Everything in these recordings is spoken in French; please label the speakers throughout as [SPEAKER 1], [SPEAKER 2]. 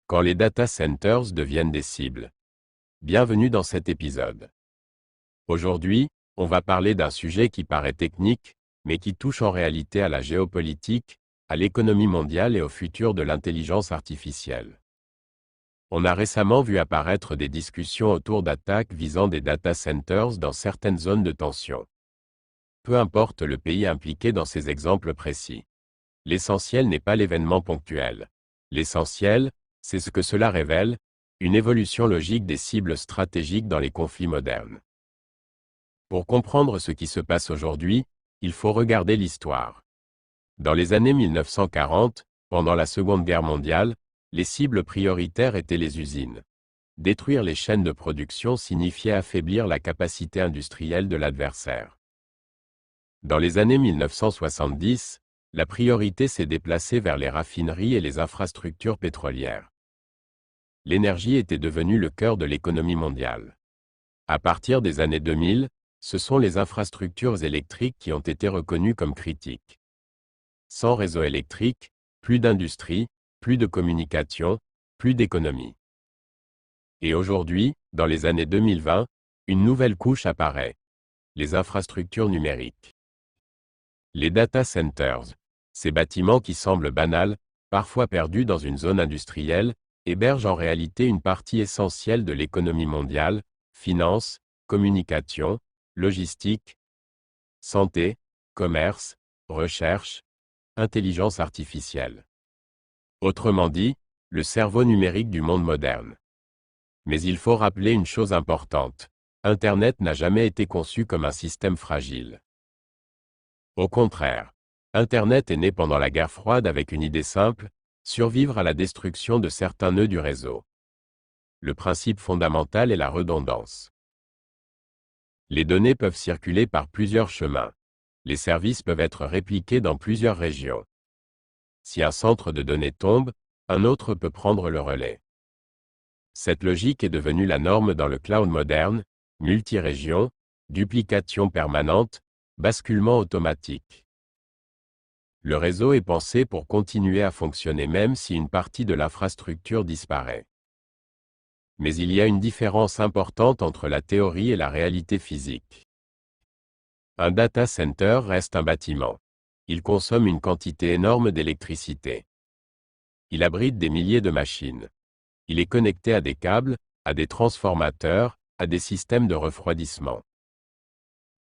[SPEAKER 1] Quand les data centers deviennent des cibles. Bienvenue dans cet épisode. Aujourd'hui, on va parler d'un sujet qui paraît technique, mais qui touche en réalité à la géopolitique, à l'économie mondiale et au futur de l'intelligence artificielle. On a récemment vu apparaître des discussions autour d'attaques visant des data centers dans certaines zones de tension. Peu importe le pays impliqué dans ces exemples précis. L'essentiel n'est pas l'événement ponctuel. L'essentiel, c'est ce que cela révèle, une évolution logique des cibles stratégiques dans les conflits modernes. Pour comprendre ce qui se passe aujourd'hui, il faut regarder l'histoire. Dans les années 1940, pendant la Seconde Guerre mondiale, les cibles prioritaires étaient les usines. Détruire les chaînes de production signifiait affaiblir la capacité industrielle de l'adversaire. Dans les années 1970, la priorité s'est déplacée vers les raffineries et les infrastructures pétrolières. L'énergie était devenue le cœur de l'économie mondiale. À partir des années 2000, ce sont les infrastructures électriques qui ont été reconnues comme critiques. Sans réseau électrique, plus d'industrie, plus de communication, plus d'économie. Et aujourd'hui, dans les années 2020, une nouvelle couche apparaît. Les infrastructures numériques. Les data centers, ces bâtiments qui semblent banals, parfois perdus dans une zone industrielle, hébergent en réalité une partie essentielle de l'économie mondiale, finance, communication, logistique, santé, commerce, recherche, intelligence artificielle. Autrement dit, le cerveau numérique du monde moderne. Mais il faut rappeler une chose importante. Internet n'a jamais été conçu comme un système fragile. Au contraire, Internet est né pendant la guerre froide avec une idée simple, survivre à la destruction de certains nœuds du réseau. Le principe fondamental est la redondance. Les données peuvent circuler par plusieurs chemins. Les services peuvent être répliqués dans plusieurs régions. Si un centre de données tombe, un autre peut prendre le relais. Cette logique est devenue la norme dans le cloud moderne, multi-région, duplication permanente, basculement automatique. Le réseau est pensé pour continuer à fonctionner même si une partie de l'infrastructure disparaît. Mais il y a une différence importante entre la théorie et la réalité physique. Un data center reste un bâtiment. Il consomme une quantité énorme d'électricité. Il abrite des milliers de machines. Il est connecté à des câbles, à des transformateurs, à des systèmes de refroidissement.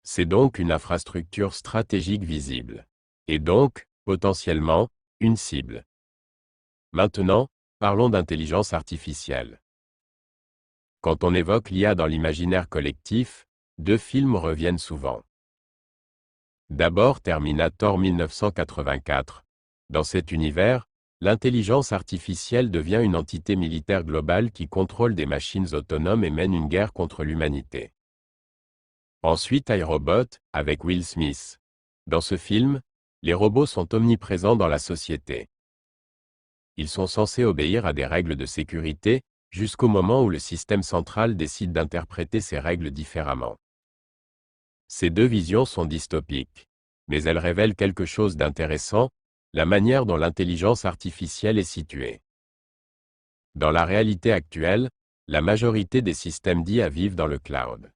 [SPEAKER 1] C'est donc une infrastructure stratégique visible. Et donc, potentiellement, une cible. Maintenant, parlons d'intelligence artificielle. Quand on évoque l'IA dans l'imaginaire collectif, deux films reviennent souvent. D'abord Terminator 1984. Dans cet univers, l'intelligence artificielle devient une entité militaire globale qui contrôle des machines autonomes et mène une guerre contre l'humanité. Ensuite iRobot, avec Will Smith. Dans ce film, les robots sont omniprésents dans la société. Ils sont censés obéir à des règles de sécurité, jusqu'au moment où le système central décide d'interpréter ces règles différemment. Ces deux visions sont dystopiques. Mais elles révèlent quelque chose d'intéressant, la manière dont l'intelligence artificielle est située. Dans la réalité actuelle, la majorité des systèmes d'IA vivent dans le cloud.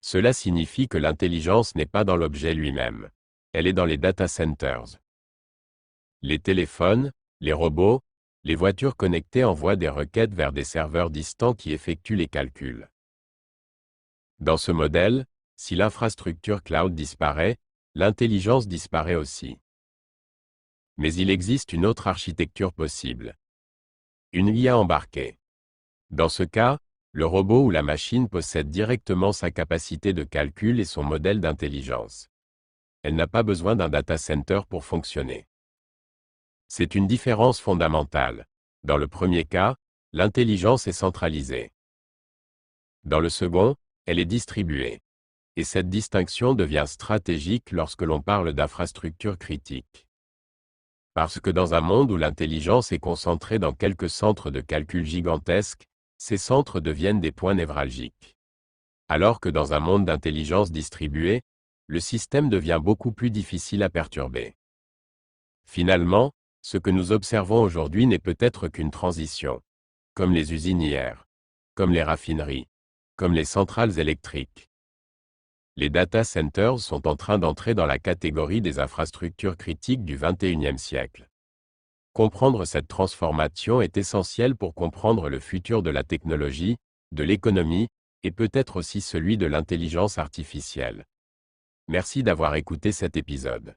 [SPEAKER 1] Cela signifie que l'intelligence n'est pas dans l'objet lui-même. Elle est dans les data centers. Les téléphones, les robots, les voitures connectées envoient des requêtes vers des serveurs distants qui effectuent les calculs. Dans ce modèle, si l'infrastructure cloud disparaît, l'intelligence disparaît aussi. Mais il existe une autre architecture possible. Une IA embarquée. Dans ce cas, le robot ou la machine possède directement sa capacité de calcul et son modèle d'intelligence. Elle n'a pas besoin d'un data center pour fonctionner. C'est une différence fondamentale. Dans le premier cas, l'intelligence est centralisée. Dans le second, elle est distribuée. Et cette distinction devient stratégique lorsque l'on parle d'infrastructures critiques. Parce que dans un monde où l'intelligence est concentrée dans quelques centres de calcul gigantesques, ces centres deviennent des points névralgiques. Alors que dans un monde d'intelligence distribuée, le système devient beaucoup plus difficile à perturber. Finalement, Ce que nous observons aujourd'hui n'est peut-être qu'une transition. Comme les usines hier. Comme les raffineries. Comme les centrales électriques. Les data centers sont en train d'entrer dans la catégorie des infrastructures critiques du XXIe siècle. Comprendre cette transformation est essentiel pour comprendre le futur de la technologie, de l'économie, et peut-être aussi celui de l'intelligence artificielle. Merci d'avoir écouté cet épisode.